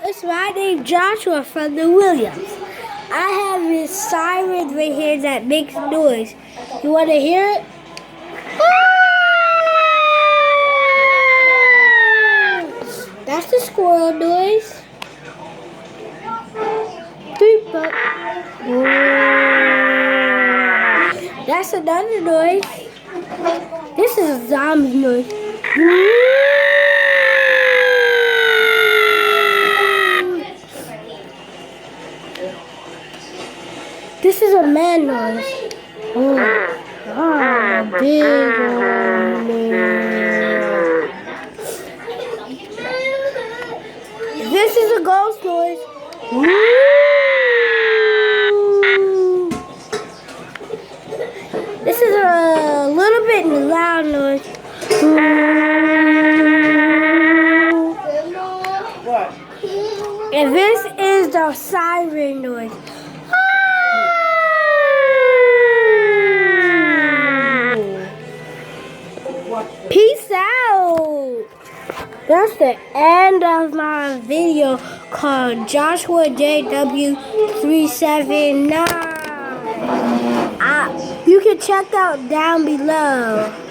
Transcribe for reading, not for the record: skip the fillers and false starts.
It's my name Joshua from the Williams. I have this siren right here that makes noise. You want to hear it? That's the squirrel noise. That's another noise. This is a zombie noise. This is a man noise. A big old man. This is a ghost noise. This is a little bit loud noise. What? And this is the siren noise. Peace out. That's the end of my video called Joshua JW379. You can check out down below.